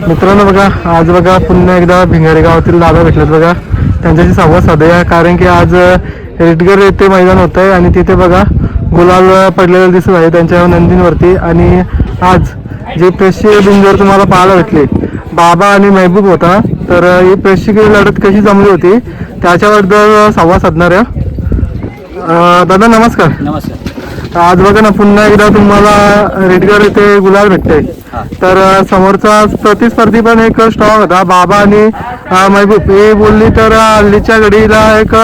मित्रांनो बघा, आज बघा पुन्हा एकदा भिंगारे गावातील दादा भेटलेत बघा. त्यांच्याशी संवाद साधूया, कारण की आज रेटगर येथे मैदान होत आहे आणि तिथे बघा गुलाल पडलेलं दिसत आहे त्यांच्या नंदींवरती. आणि आज जे प्रेक्षीय बिंजोर तुम्हाला पाहायला भेटले, बाबा आणि महबूब होता, तर ही प्रेक्षिकीय लढत कशी जमली होती त्याच्याबद्दल संवाद साधणार आहे. दादा नमस्कार. नमस्कार. आज बघा ना पुन्हा एकदा तुम्हाला रेटगर येथे गुलाल भेटते, तर समोरचा प्रतिस्पर्धी पण एक स्ट्रॉंग होता, बाबा आणि महबूब. हे बोलली तर हल्लीच्या घडीला एक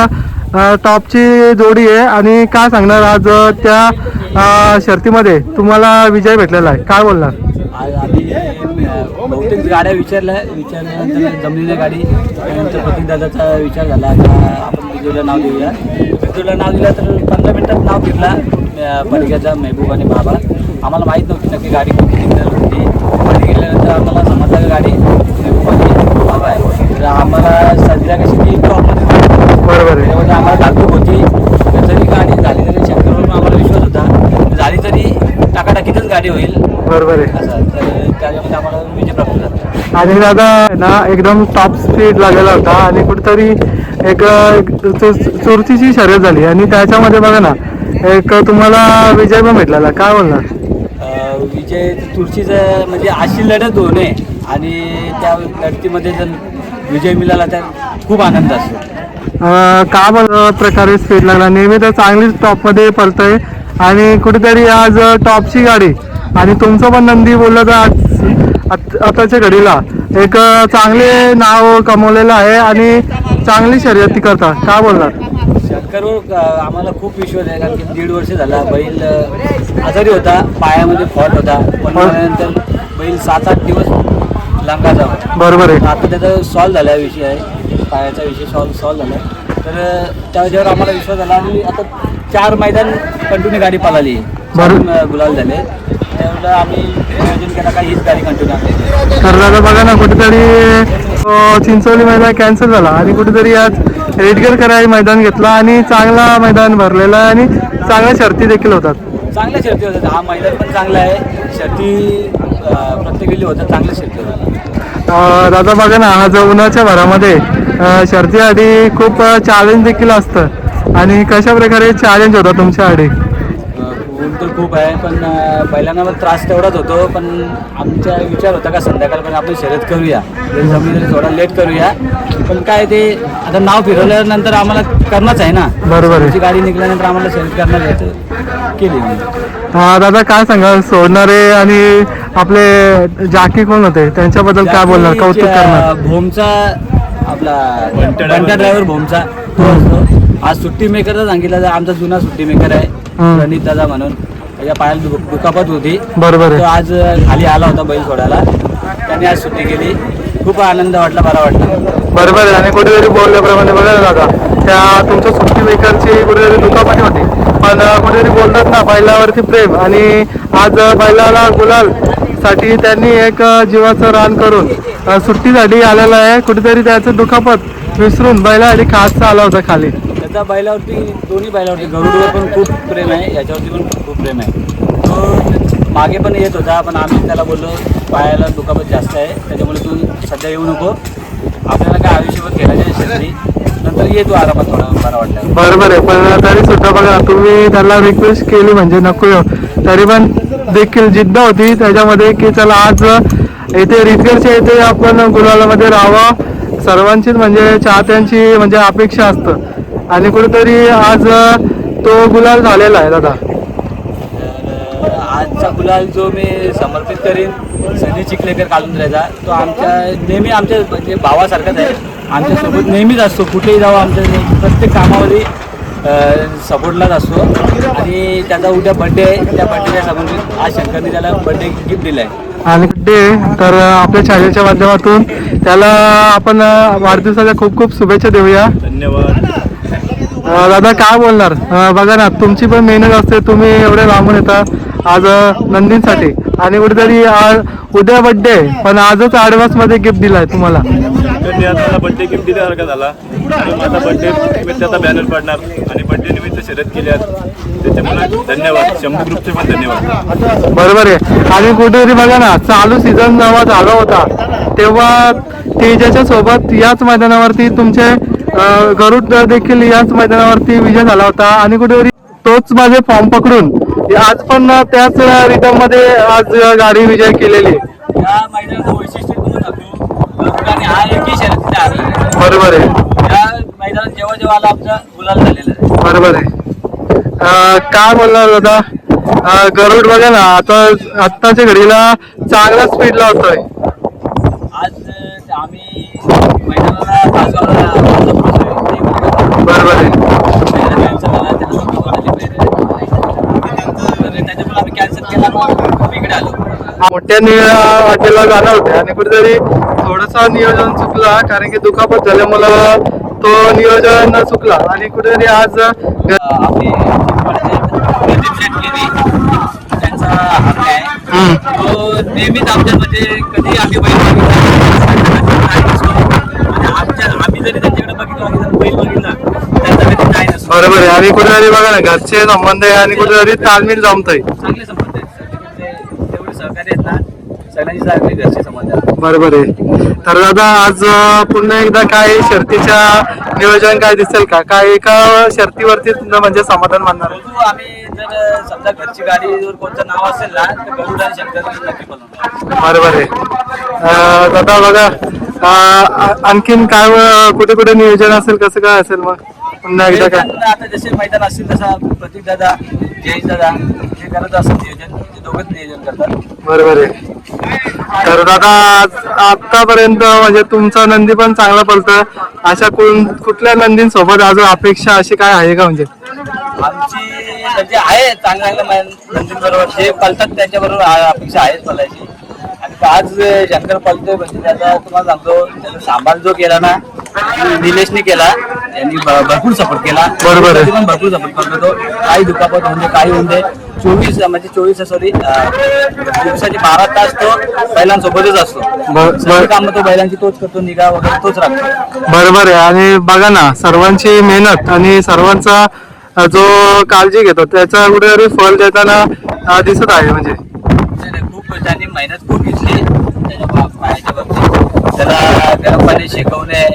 टॉपची जोडी आहे. आणि काय सांगणार आज त्या शर्तीमध्ये तुम्हाला विजय भेटलेला आहे, काय बोलणार? आज आम्ही बहुतेक गाड्या विचारल्यानंतर जमलेली गाडी, त्यानंतर प्रतिदादाचा विचार झाला का आपण विजयला नाव देऊया. विजयला नाव दिलं तर 15 मिनिटात नाव फिरला पडग्याचा महबूब आणि बाबा. आम्हाला माहीत नव्हती नक्की गाडी कोणती निघणार होती. गाडी गेल्यानंतर आम्हाला समजलं गाडी महबूब आणि बाबा आहे. तर आम्हाला सध्या कशी ती टॉपमध्ये बरोबर आहे, त्यामध्ये आम्हाला धाकधूक होती. जरी गाडी झाली तरी शंकरवरून आम्हाला विश्वास होता, झाली तरी टाकाटाकीतच गाडी होईल. बरोबर आहे. असं तर त्याच्यामध्ये आम्हाला विजय प्राप्त झाला. आणि दादा ना एकदम टॉप स्पीड लागलेला होता आणि कुठेतरी एक चुरचीची शर्यत झाली आणि त्याच्यामध्ये बघा ना एक तुम्हाला विजय पण भेटलेला, काय बोलणार? विजय तुळशीचं म्हणजे अशी लढत होणे आणि त्या लढतीमध्ये जर विजय मिळाला तर खूप आनंद असतो. का प्रकारे स्पीड लागला? नेहमी तर चांगलीच टॉपमध्ये पळतंय आणि कुठेतरी आज टॉपची गाडी आणि तुमचं पण नंदी बोललं तर आताच्या घडीला एक चांगले नाव कमवलेलं आहे आणि चांगली शर्यती करता, काय बोलणार? शंकरवर आम्हाला खूप विश्वास आहे, कारण की 1.5 वर्ष झाला बैल आजारी होता, पायामध्ये फॉल्ट होता. पण त्यानंतर बैल 7-8 दिवस लांगाचा होता. बरोबर आहे. आता त्याचा सॉल्व झाला विषय आहे, पायाचा विषय सॉल्व झाला. तर त्याच्यावर आम्हाला विश्वास झाला आणि आता 4 मैदान कंटिन्यू गाडी पळाली, गुलाल झाले. त्यामुळे आम्ही नियोजन केला का हीच गाडी कंटिन्यू आणली. तर दादा बघा ना कुठेतरी चिंचोली मैदान कॅन्सल झाला आणि कुठेतरी आज रेटगर करायला मैदान घेतला आणि चांगला मैदान भरलेला आहे आणि चांगल्या शर्ती देखील होतात. चांगल्या शर्ती होतात. हा मैदान पण चांगला आहे, शर्ती प्रत्येक वेळी होतात, चांगल्या शर्ती होतात. दादा बघा ना आज उन्हाच्या भरामध्ये शर्तीसाठी खूप चॅलेंज देखील असतं आणि कशा प्रकारे चॅलेंज होता तुमच्यासाठी? ऊन तर खूप आहे, पण बैलांना त्रास तेवढाच होतो. पण आमचा विचार होता का संध्याकाळपर्यंत आपण शर्यत करूया, जरी जमली तरी थोडा लेट करूया. पण काय ते आता नाव फिरवल्यानंतर आम्हाला करणंच आहे ना. बरोबर आहे. गाडी निघाल्यानंतर आम्हाला शर्यत करणार आहे तर केली. दादा काय सांगाल, सोडणारे आणि आपले जाकी कोण होते त्यांच्याबद्दल काय बोलणार, कौतुक करणार? भोमचा आपला बंटा ड्रायव्हर भोमचा तो असतो. आज सुट्टी मेकरचा सांगितलं, आमचा जुना सुट्टी मेकर आहे रणित दादा म्हणून. त्याच्या पायाला दुखापत होती. बरोबर आहे. तो आज खाली आला होता बैल सोडायला, त्याने आज सुट्टी केली. खूप आनंद वाटला, बरा वाटला. बरोबर आहे. आणि कुठेतरी बोलल्याप्रमाणे बघा दादा, त्या तुमच्या सुट्टी मेकरची कुठेतरी दुखापत होती, पण कुठेतरी बोलतात ना बैलावरती प्रेम. आणि आज बैलाला गुलाल साठी त्यांनी एक जीवाचं रान करून सुट्टीसाठी आलेला आहे. कुठेतरी त्याचं दुखापत विसरून बैलासाठी खास आला होता खाली. त्याचा बैलावरती, दोन्ही बैलावरती, गरुडवर पण खूप प्रेम आहे, याच्यावरती पण खूप प्रेम आहे. तो मागे पण येत होता, पण आम्ही त्याला बोललो पायाला दुखापत जास्त आहे, त्याच्यामुळे तू सध्या येऊ नको, आपल्याला काय आयुष्यभर खेळायच्या शर्यती, नंतर ये तू आरामात, थोडा बरा वाटलं. बरोबर आहे. पण तरी सुद्धा बघा तुम्ही त्याला रिक्वेस्ट केली म्हणजे नको येऊ, तरी पण देखील जिद्द होती त्याच्यामध्ये की चला आज इथे रितगरच्या इथे आपण गुलालामध्ये राहावं, सर्वांचीच म्हणजे चाहत्यांची म्हणजे अपेक्षा असतं आणि कुठेतरी आज तो गुलाल झालेला आहे. दादा आजचा गुलाल जो मी समर्पित करीन सनी चिखलेकर कालुंद्र्याचा, तो नेहमी आमच्या म्हणजे भावासारखाच आहे, आमच्यासोबत नेहमीच असतो, कुठेही जाऊ आमच्या प्रत्येक कामामध्ये सपोर्टलाच असतो. आणि त्याचा उद्या बड्डे आहे, त्या बड्डेच्या संबंधित आज शंकरने त्याला बड्डे गिफ्ट दिलं आहे. आणि तर आपल्या चॅनलच्या माध्यमातून त्याला आपण वाढदिवसाच्या खूप खूप शुभेच्छा देऊया. धन्यवाद. दादा काय बोलणार? बघा ना तुमची पण मेहनत असते, तुम्ही एवढे लांबून येता आज नंदींसाठी आणि कुठेतरी उद्या बर्थडे पण आजच ऍडव्हान्स मध्ये गिफ्ट दिलाय तुम्हाला. त्यांनी आज मला बड्डे गिफ्ट दिल्यासारखा झाला आणि माझा बड्डे निमित्त त्याचा बॅनर पडणार आणि बड्डे निमित्त शर्यत केली आज त्याच्यामुळे धन्यवाद. शंभू ग्रुपचे पण धन्यवाद. बरोबर आहे. आणि कुठेतरी बघा ना चालू सीझन जेव्हा झाला होता तेव्हा तेजाच्या सोबत याच मैदानावरती तुमचे गरुड देखील याच मैदानावरती विजय झाला होता आणि कुठेतरी तोच माझे फॉर्म पकडून आज पण त्याच रिदम मध्ये आज गाडी विजय केलेली आहे. या मैदानाचं वैशिष्ट्य तुम्ही सांगतो आणि हा एकही शर्यतीचा आला. बरोबर आहे. या मैदानात जेव्हा जेव्हा आला आमचा गुलाल झालेला आहे. बरोबर आहे. काय बोलणार दादा गरुड बघा ना आत्ताच्या घडीला चांगला स्पीड लावतोय. आज आम्ही मैदानाला तासगावला बरोबर आहे. त्याच्यामुळे आम्ही कॅन्सल केला मग इकडे आलो. मोठ्या हॉटेलला जाणार होते आणि कुठेतरी थोडंसं नियोजन चुकला कारण की दुखापत झाल्यामुळं तो नियोजन चुकला आणि कुठेतरी आज आपली प्रदीप शेटगिरी त्यांचा हक्क आहे. तो नेहमीच आमच्या म्हणजे कधी आम्ही बैल आम्ही जरी त्यांच्याकडे बघितलं बैल बघितला त्यांचा कधी नाही नसतो. बरोबर आहे. आणि कुठेतरी बघा ना घरचे संबंध आहे आणि कुठेतरी तालमील जमतोय. चांगले संबंध आहेत तेवढे सहकार्य आहेत ना सगळ्यांची चांगले घरचे संबंध आहेत. बरोबर आहे. तर दादा आज पुन्हा एकदा काय शर्तीच्या नियोजन काय दिसेल का काय एका शर्तीवरती म्हणजे समाधान मानणार. परंतु आम्ही जर समजा घरची गाडीवर कोणतं नाव असेल ना तर गरुड आणि शंकर नक्की बनवणार. बरोबर आहे. दादा बघा आणखीन काय कुठे कुठे नियोजन असेल कसं काय असेल मग पुन्हा एकदा काय आता जसे मैदान असतील तसा प्रतीक दादा जयेश दादा हे करत असतात नियोजन ते दोघंच नियोजन करतात. बरोबर आहे. तर दादा आतापर्यंत म्हणजे तुमचा नंदी पण चांगला पळतं अशा कुठल्या नंदींसोबत अजून अपेक्षा अशी काय आहे का म्हणजे आमची म्हणजे आहे चांगल्या नंदींबरोबर जे पळतात त्यांच्याबरोबर अपेक्षा आहेच पळायची. आणि आज शंकर पळतोय म्हणजे त्याचा तुम्हाला सांगतो त्याचा सांभाळ जो केला ना निलेशने केला यांनी भरपूर सपोर्ट केला. बरोबर आहे. पण भरपूर सपोर्ट करतो तो काही दुखापत होऊन दे काही होऊन दे 24 सॉरी दिवसाचे 12 तास तो बैलांसोबतच असतो. सगळी कामं तो बैलांची तोच करतो निगा वगैरे तोच राखतो. बरोबर आहे. आणि बघा ना सर्वांची मेहनत आणि सर्वांचा जो काळजी घेतो त्याचा कुठेतरी फळ देताना दिसत आहे म्हणजे खूप त्यांनी मेहनत खूप घेतली त्याच्या पायाच्या बाबतीत त्याला गरम पाणी शेकवणे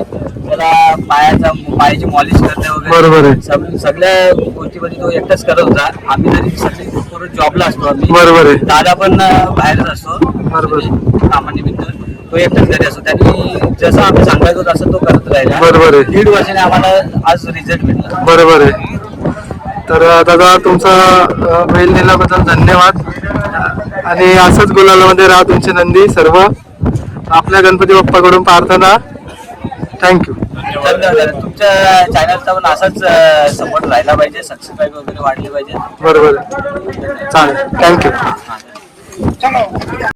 त्याला पायाची मॉलिश करणे बरोबर वगैरे आहे. सगळ्या गोष्टीमध्ये तो एकटाच करत होता. आम्ही जरी सगळी जॉबला असतो आम्ही बरोबर आहे. दादा पण बाहेरच असतो बरोबर कामानिमित्त तो एकटाच घरी असतो. त्यांनी जसं आम्ही सांगायचो तसं तो करत राहिला. बरोबर आहे. 1.5 वर्षाने आम्हाला आज रिझल्ट भेटला. बरोबर आहे. तर दादा तुमचा बैल नेल्याबद्दल धन्यवाद आणि असंच गुलालामध्ये राहा तुमची नंदी सर्व आपल्या गणपती बाप्पाकडून प्रार्थना. थँक्यू. धन्यवाद. तुमच्या चॅनलचा पण असाच सपोर्ट राहिला पाहिजे सबस्क्राईब वगैरे वाढले पाहिजे. बरोबर चालेल. थँक्यू.